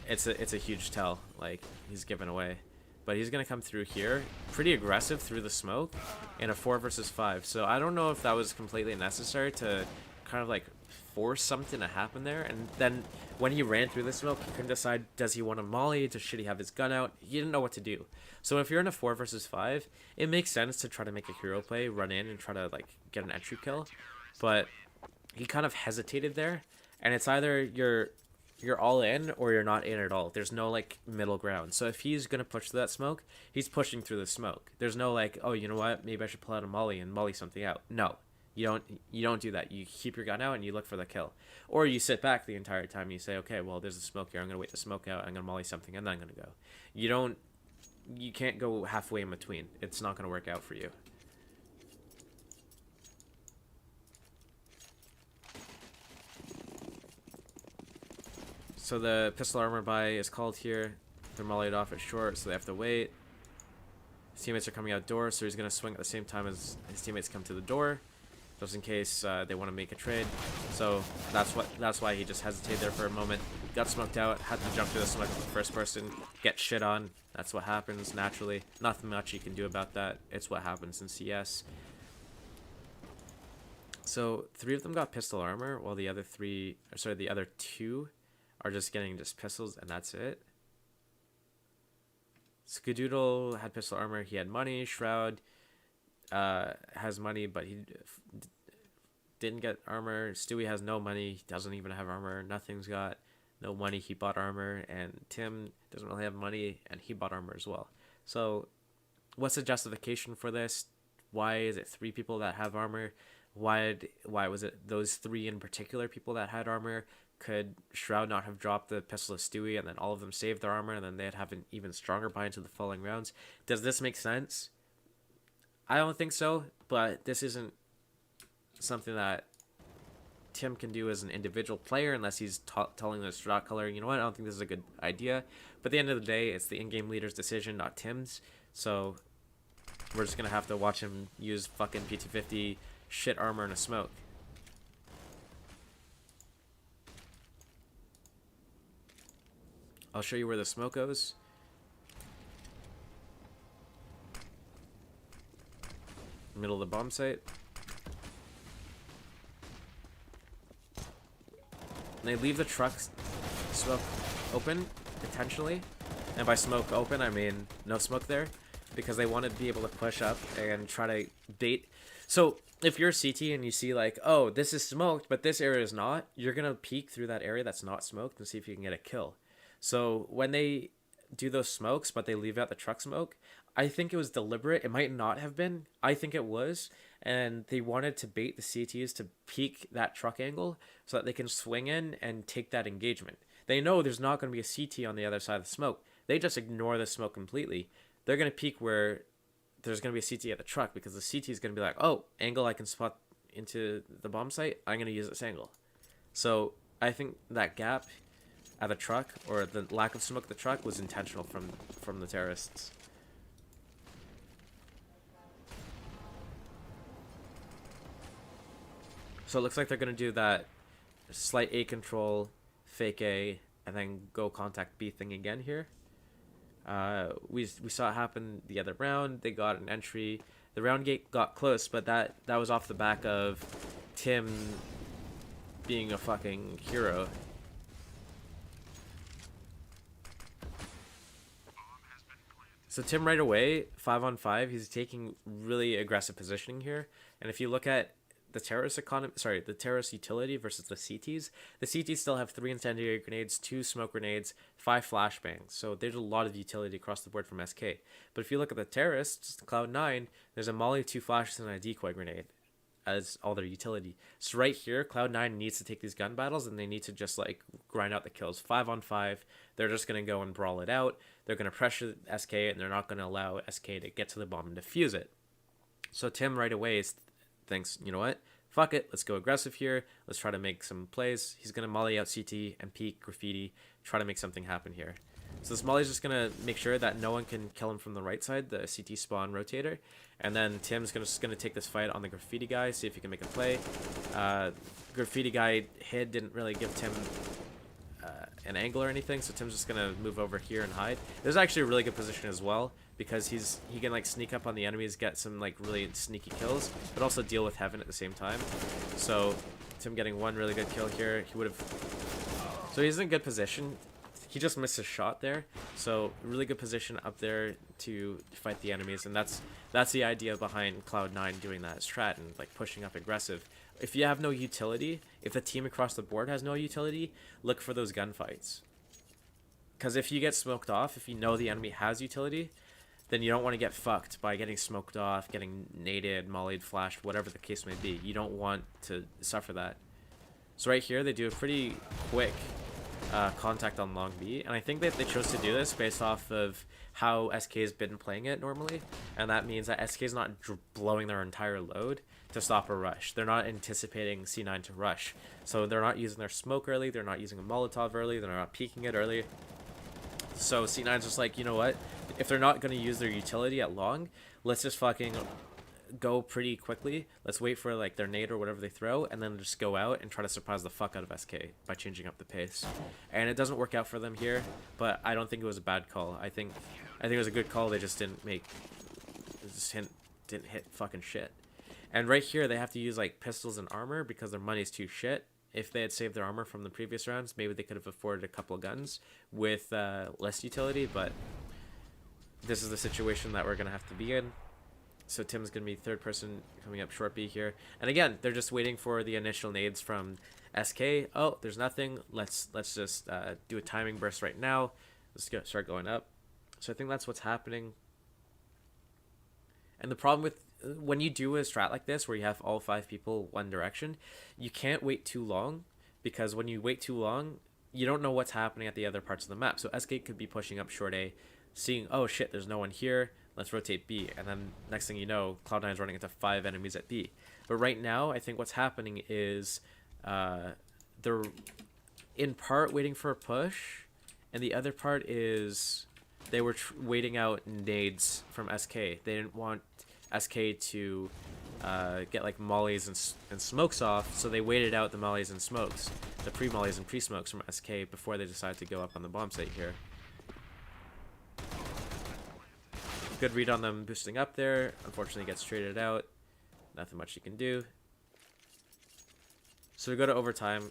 it's a huge tell. Like, he's given away. but he's going to come through here pretty aggressive through the smoke in a 4 versus 5. So I don't know if that was completely necessary to kind of like force something to happen there. And then when he ran through the smoke, he couldn't decide, does he want to molly? Should he have his gun out? He didn't know what to do. So if you're in a 4 versus 5, it makes sense to try to make a hero play, run in and try to like get an entry kill. But he kind of hesitated there, and it's either you're all in or you're not in at all. There's no like middle ground. So if he's gonna push through that smoke, he's pushing through the smoke. There's no like, oh, you know what, maybe I should pull out a molly and molly something out. No, you don't do that. You keep your gun out and you look for the kill, or you sit back the entire time and you say, okay, well, there's a smoke here, I'm gonna wait the smoke out, I'm gonna molly something, and then I'm gonna go. You can't go halfway in between. It's not gonna work out for you. So the pistol armor buy is called here. They're mollied off at short, so they have to wait. His teammates are coming outdoors, so he's going to swing at the same time as his teammates come to the door, just in case they want to make a trade. So that's why he just hesitated there for a moment. Got smoked out, had to jump through the smoke with the first person, get shit on. That's what happens naturally. Nothing much you can do about that. It's what happens in CS. So 3 of them got pistol armor, while the other the other 2 are just getting just pistols, and that's it. Skadoodle had pistol armor, he had money. Shroud has money, but he didn't get armor. Stewie has no money, he doesn't even have armor. Nothing's got no money, he bought armor. And Tim doesn't really have money, and he bought armor as well. So what's the justification for this? Why is it 3 people that have armor? Why was it those 3 in particular people that had armor? Could Shroud not have dropped the pistol of Stewie and then all of them saved their armor and then they'd have an even stronger buy into the following rounds? Does this make sense? I don't think so, but this isn't something that Tim can do as an individual player unless he's telling the strat color, you know what, I don't think this is a good idea. But at the end of the day, it's the in-game leader's decision, not Tim's. So we're just going to have to watch him use fucking PT50 shit armor in a smoke. I'll show you where the smoke goes. Middle of the bomb site. And they leave the trucks smoke open, potentially. And by smoke open, I mean no smoke there. Because they want to be able to push up and try to bait. So if you're CT and you see like, oh, this is smoked, but this area is not, you're going to peek through that area that's not smoked and see if you can get a kill. So when they do those smokes, but they leave out the truck smoke, I think it was deliberate. It might not have been. I think it was. And they wanted to bait the CTs to peek that truck angle so that they can swing in and take that engagement. They know there's not going to be a CT on the other side of the smoke. They just ignore the smoke completely. They're going to peek where there's going to be a CT at the truck because the CT is going to be like, oh, angle I can spot into the bomb site. I'm going to use this angle. So I think that gap at the truck, or the lack of smoke at the truck, was intentional from the terrorists. So it looks like they're going to do that slight A control, fake A, and then go contact B thing again here. We saw it happen the other round. They got an entry. The round gate got close, but that was off the back of Tim being a fucking hero. So Tim right away, 5-on-5, he's taking really aggressive positioning here. And if you look at the terrorist the terrorist utility versus the CTs still have 3 incendiary grenades, 2 smoke grenades, 5 flashbangs. So there's a lot of utility across the board from SK. But if you look at the terrorists, Cloud9, there's a molly, 2 flashes, and a decoy grenade as all their utility. So right here, Cloud9 needs to take these gun battles and they need to just like grind out the kills. 5-on-5, they're just going to go and brawl it out. They're going to pressure SK and they're not going to allow SK to get to the bomb and defuse it. So Tim right away thinks, you know what, fuck it, let's go aggressive here. Let's try to make some plays. He's going to molly out CT and peek graffiti, try to make something happen here. So this molly's just going to make sure that no one can kill him from the right side, the CT spawn rotator. And then Tim's just going to take this fight on the graffiti guy, see if he can make a play. Graffiti guy hit didn't really give Tim an angle or anything, so Tim's just gonna move over here and hide. This is actually a really good position as well, because he can like sneak up on the enemies, get some like really sneaky kills, but also deal with Heaven at the same time. So Tim getting one really good kill here. He would have. So he's in good position. He just missed his shot there. So really good position up there to fight the enemies, and that's the idea behind Cloud9 doing that strat and like pushing up aggressive. If you have no utility, if the team across the board has no utility, look for those gunfights. Because if you get smoked off, if you know the enemy has utility, then you don't want to get fucked by getting smoked off, getting naded, mollied, flashed, whatever the case may be. You don't want to suffer that. So right here, they do a pretty quick contact on long B, and I think that they chose to do this based off of how SK has been playing it normally, and that means that SK is not blowing their entire load to stop a rush. They're not anticipating C9 to rush, so they're not using their smoke early, they're not using a Molotov early, they're not peeking it early. So C9's just like, you know what, if they're not going to use their utility at long, let's just fucking go pretty quickly. Let's wait for like their nade or whatever they throw, and then just go out and try to surprise the fuck out of SK by changing up the pace. And it doesn't work out for them here, but I don't think it was a bad call. I think it was a good call. They just didn't hit fucking shit. And right here they have to use like pistols and armor because their money's too shit. If they had saved their armor from the previous rounds, maybe they could have afforded a couple of guns with less utility, but this is the situation that we're gonna have to be in. So Tim's going to be third person coming up short B here. And again, they're just waiting for the initial nades from SK. Oh, there's nothing. Let's just do a timing burst right now. Let's start going up. So I think that's what's happening. And the problem with when you do a strat like this where you have all 5 people one direction, you can't wait too long, because when you wait too long, you don't know what's happening at the other parts of the map. So SK could be pushing up short A, seeing, oh shit, there's no one here. Let's rotate B, and then next thing you know, Cloud9 is running into 5 enemies at B. But right now, I think what's happening is they're in part waiting for a push, and the other part is they were waiting out nades from SK. They didn't want SK to get like mollies and smokes off, so they waited out the mollies and smokes, the pre-mollies and pre-smokes from SK before they decided to go up on the bomb site here. Good read on them boosting up there. Unfortunately gets traded out. Nothing much you can do. So we go to overtime.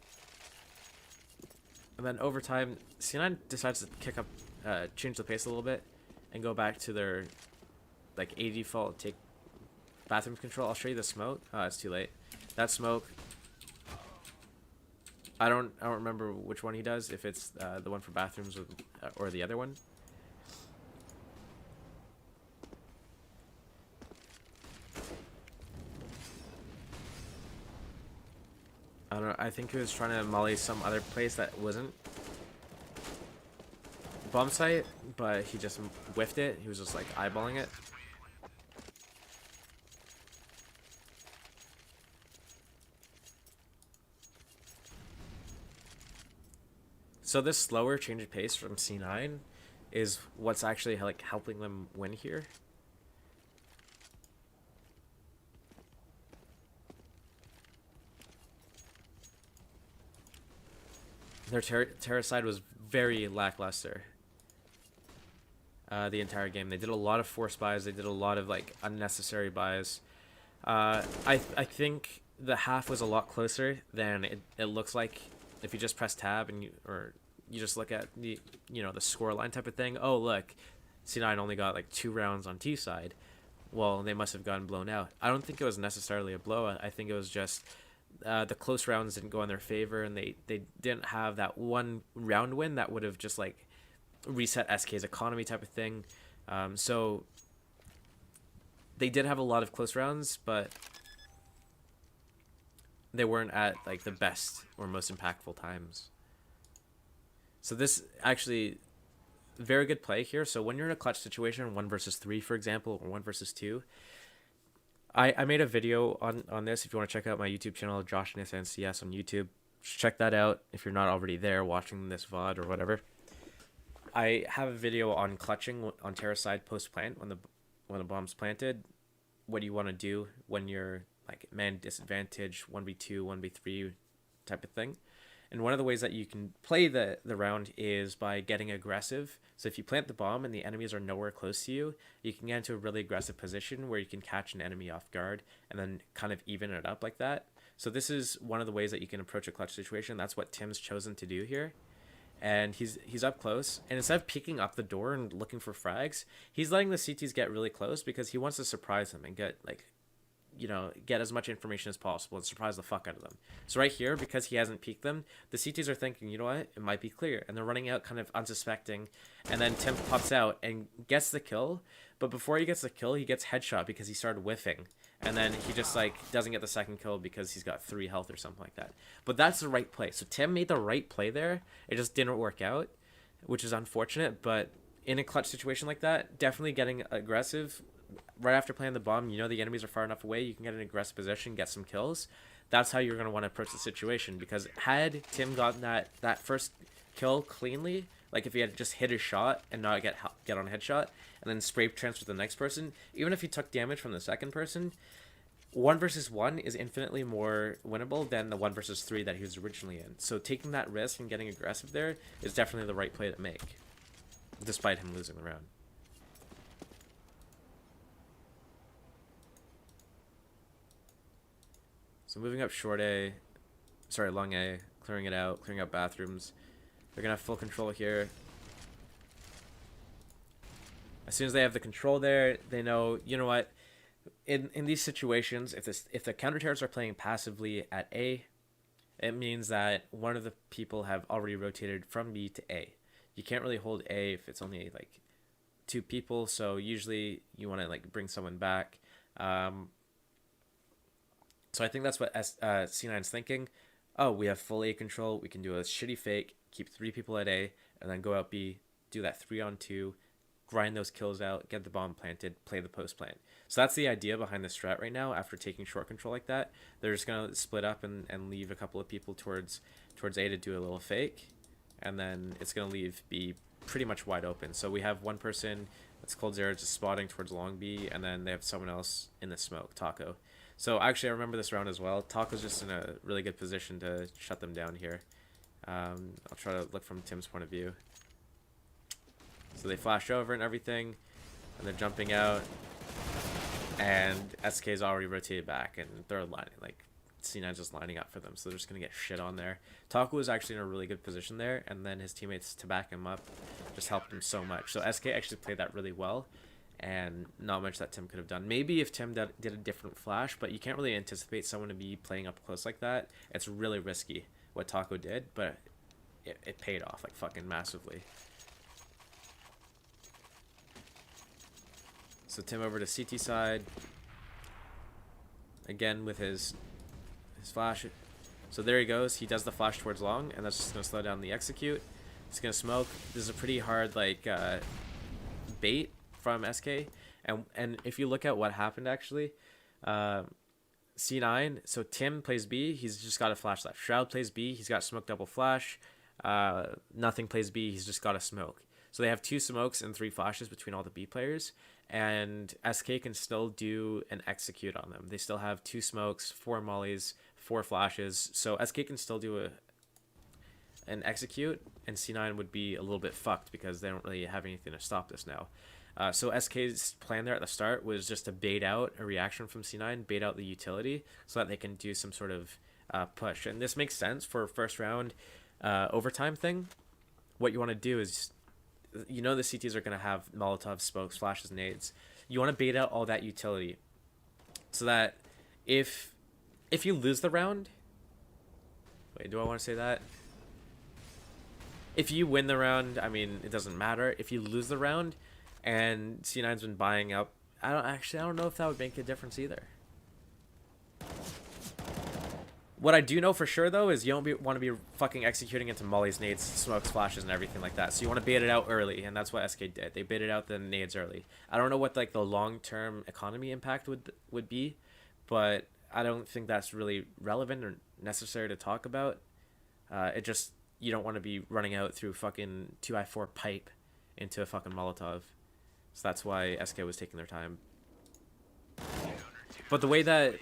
And then overtime, C9 decides to kick up, change the pace a little bit and go back to their like A default, take bathroom control. I'll show you the smoke. Oh, it's too late. That smoke, I don't remember which one he does, if it's the one for bathrooms or the other one. I don't know, I think he was trying to molly some other place that wasn't bomb site, but he just whiffed it. He was just like eyeballing it. So this slower change of pace from C9 is what's actually like helping them win here. Their terror side was very lackluster the entire game. They did a lot of forced buys. They did a lot of like unnecessary buys. I think the half was a lot closer than it looks like if you just press tab and you just look at the the score line type of thing. Oh look, C9 only got like 2 rounds on T side. Well, they must have gotten blown out. I don't think it was necessarily a blowout. I think it was just the close rounds didn't go in their favor, and they didn't have that one round win that would have just like reset SK's economy type of thing. So they did have a lot of close rounds, but they weren't at like the best or most impactful times. So this actually very good play here. So when you're in a clutch situation, 1 versus 3 for example, or 1 versus 2, I made a video on this. If you want to check out my YouTube channel, JoshNissan CS on YouTube, check that out if you're not already there watching this VOD or whatever. I have a video on clutching on terror side post plant when the bomb's planted. What do you want to do when you're like man disadvantage 1v2 1v3 type of thing? And one of the ways that you can play the round is by getting aggressive. So if you plant the bomb and the enemies are nowhere close to you, you can get into a really aggressive position where you can catch an enemy off guard and then kind of even it up like that. So this is one of the ways that you can approach a clutch situation. That's what Tim's chosen to do here. And he's up close, and instead of peeking up the door and looking for frags, he's letting the CTs get really close because he wants to surprise them and get, like, you know, get as much information as possible and surprise the fuck out of them. So right here, because he hasn't peeked them, the CTs are thinking, you know what, it might be clear, and they're running out kind of unsuspecting, and then Tim pops out and gets the kill, but before he gets the kill, he gets headshot because he started whiffing, and then he just, like, doesn't get the second kill because he's got 3 health or something like that. But that's the right play. So Tim made the right play there. It just didn't work out, which is unfortunate, but in a clutch situation like that, definitely getting aggressive right after playing the bomb. You know the enemies are far enough away, you can get an aggressive position, get some kills. That's how you're going to want to approach the situation, because had Tim gotten that first kill cleanly, like if he had just hit his shot and not get on a headshot and then spray transfer to the next person, even if he took damage from the second person, 1 versus 1 is infinitely more winnable than the 1 versus 3 that he was originally in. So taking that risk and getting aggressive there is definitely the right play to make, despite him losing the round. So moving up long A, clearing it out, clearing out bathrooms. They're going to have full control here. As soon as they have the control there, they know, you know what, in these situations, if the counter terrorists are playing passively at A, it means that one of the people have already rotated from B to A. You can't really hold A if it's only like 2 people, so usually you want to like bring someone back. So I think that's what C9's thinking. Oh, we have full A control. We can do a shitty fake, keep 3 people at A, and then go out B, do that 3-on-2, grind those kills out, get the bomb planted, play the post plant. So that's the idea behind the strat right now. After taking short control like that, they're just going to split up and leave a couple of people towards A to do a little fake, and then it's going to leave B pretty much wide open. So we have one person that's Cold Zero just spotting towards long B, and then they have someone else in the smoke, Taco. So actually I remember this round as well. Taco's just in a really good position to shut them down here. I'll try to look from Tim's point of view. So they flash over and everything, and they're jumping out, and SK's already rotated back, and they're lining, like, C9's just lining up for them, so they're just going to get shit on there. Taco was actually in a really good position there, and then his teammates to back him up just helped him so much. So SK actually played that really well, and not much that Tim could have done. Maybe if Tim did a different flash, but you can't really anticipate someone to be playing up close like that. It's really risky what Taco did, but it paid off, like, fucking massively. So Tim over to CT side. Again with his flash. So there he goes. He does the flash towards long, and that's just going to slow down the execute. He's going to smoke. This is a pretty hard, like, bait from SK. And if you look at what happened, actually, C9, so Tim plays B. He's just got a flash left. Shroud plays B. He's got smoke double flash. Nothing plays B. He's just got a smoke. So they have 2 smokes and 3 flashes between all the B players, and SK can still do an execute on them. They still have 2 smokes, 4 mollies, 4 flashes, so SK can still do an execute, and C9 would be a little bit fucked because they don't really have anything to stop this now. So SK's plan there at the start was just to bait out a reaction from C9, bait out the utility, so that they can do some sort of push. And this makes sense for a first round overtime thing. What you want to do is, you know the CTs are going to have Molotov, smokes, flashes, nades. You want to bait out all that utility so that if you lose the round... Wait, do I want to say that? If you win the round, I mean, it doesn't matter. If you lose the round and C9's been buying up, I don't know if that would make a difference either. What I do know for sure, though, is you don't want to be fucking executing into mollies, nades, smokes, flashes, and everything like that. So you want to bait it out early, and that's what SK did. They baited out the nades early. I don't know what, like, the long-term economy impact would be, but I don't think that's really relevant or necessary to talk about. It just, you don't want to be running out through fucking 2x4 pipe into a fucking Molotov. So that's why SK was taking their time. But the way that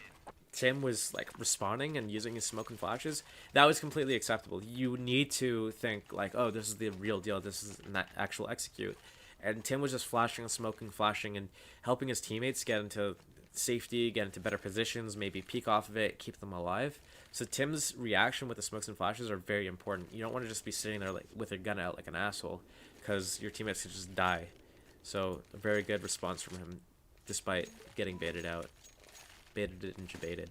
Tim was like responding and using his smoke and flashes, that was completely acceptable. You need to think like, oh, this is the real deal. This is an actual execute. And Tim was just flashing and smoking, flashing, and helping his teammates get into safety, get into better positions, maybe peek off of it, keep them alive. So Tim's reaction with the smokes and flashes are very important. You don't want to just be sitting there like with a gun out like an asshole, because your teammates could just die. So a very good response from him, despite getting baited out. Baited and jebaited.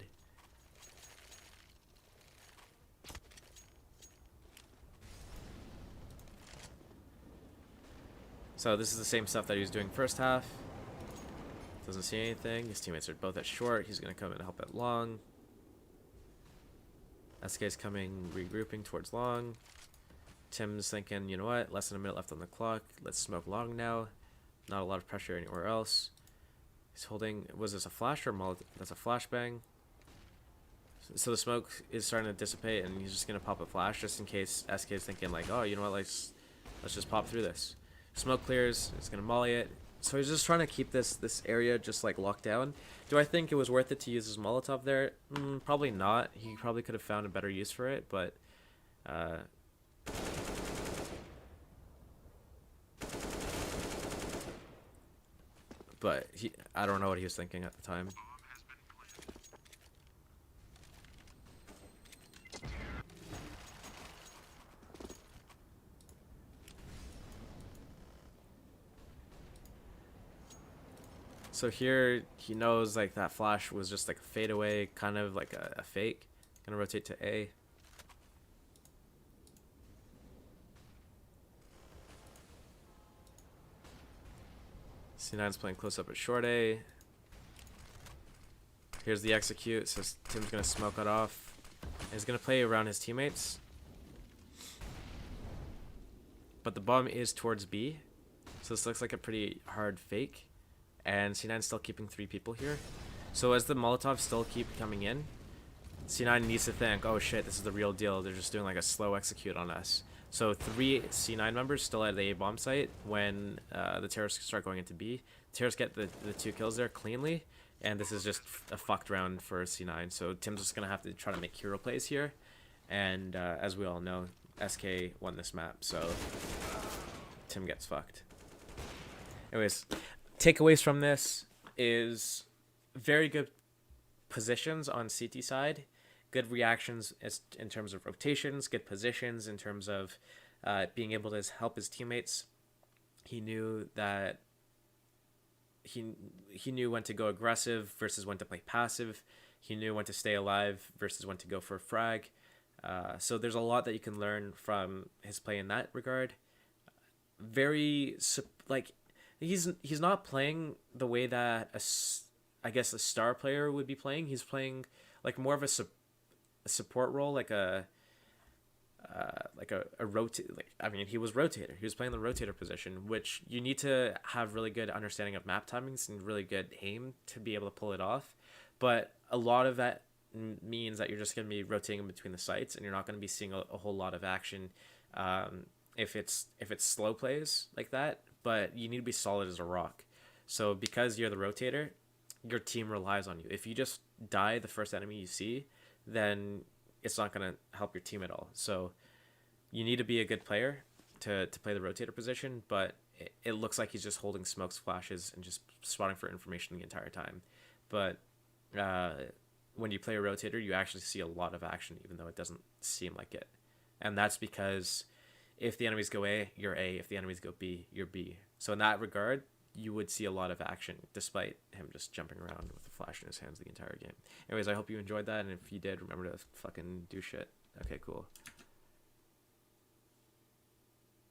So this is the same stuff that he was doing first half. Doesn't see anything. His teammates are both at short. He's going to come in and help at long. SK's coming, regrouping towards long. Tim's thinking, you know what? Less than a minute left on the clock. Let's smoke long now. Not a lot of pressure anywhere else. He's holding... Was this a flash or mullet? That's a flashbang. So the smoke is starting to dissipate, and he's just going to pop a flash just in case SK is thinking like, oh, you know what? Let's just pop through this. Smoke clears. It's going to molly it. So he's just trying to keep this area just like locked down. Do I think it was worth it to use his Molotov there? Probably not. He probably could have found a better use for it, but I don't know what he was thinking at the time. So here he knows like that flash was just like a fadeaway, kind of like a fake. Gonna rotate to A. C9's playing close up at short A. Here's the execute. So Tim's gonna smoke it off. He's gonna play around his teammates. But the bomb is towards B. So this looks like a pretty hard fake. And C9's still keeping 3 people here. So as the Molotovs still keep coming in, C9 needs to think, oh shit, this is the real deal. They're just doing like a slow execute on us. So 3 C9 members still at the A bomb site when the terrorists start going into B. Terrorists get the 2 kills there cleanly, and this is just a fucked round for C9. So Tim's just going to have to try to make hero plays here. And as we all know, SK won this map, so Tim gets fucked. Anyways, takeaways from this is very good positions on CT side, good reactions in terms of rotations, good positions in terms of being able to help his teammates. He knew that he knew when to go aggressive versus when to play passive. He knew when to stay alive versus when to go for a frag. So there's a lot that you can learn from his play in that regard. Very like he's not playing the way that I guess a star player would be playing. He's playing like more of a support role, like a rotate. Like, I mean, he was rotator. He was playing the rotator position, which you need to have really good understanding of map timings and really good aim to be able to pull it off. But a lot of that means that you're just going to be rotating in between the sites, and you're not going to be seeing a whole lot of action if it's slow plays like that. But you need to be solid as a rock. So because you're the rotator, your team relies on you. If you just die the first enemy you see, then it's not going to help your team at all. So you need to be a good player to play the rotator position, but it looks like he's just holding smokes, flashes, and just spotting for information the entire time. But when you play a rotator, you actually see a lot of action, even though it doesn't seem like it. And that's because if the enemies go A, you're A. If the enemies go B, you're B. So in that regard, you would see a lot of action despite him just jumping around with a flash in his hands the entire game. Anyways, I hope you enjoyed that, and if you did, remember to fucking do shit. Okay, cool.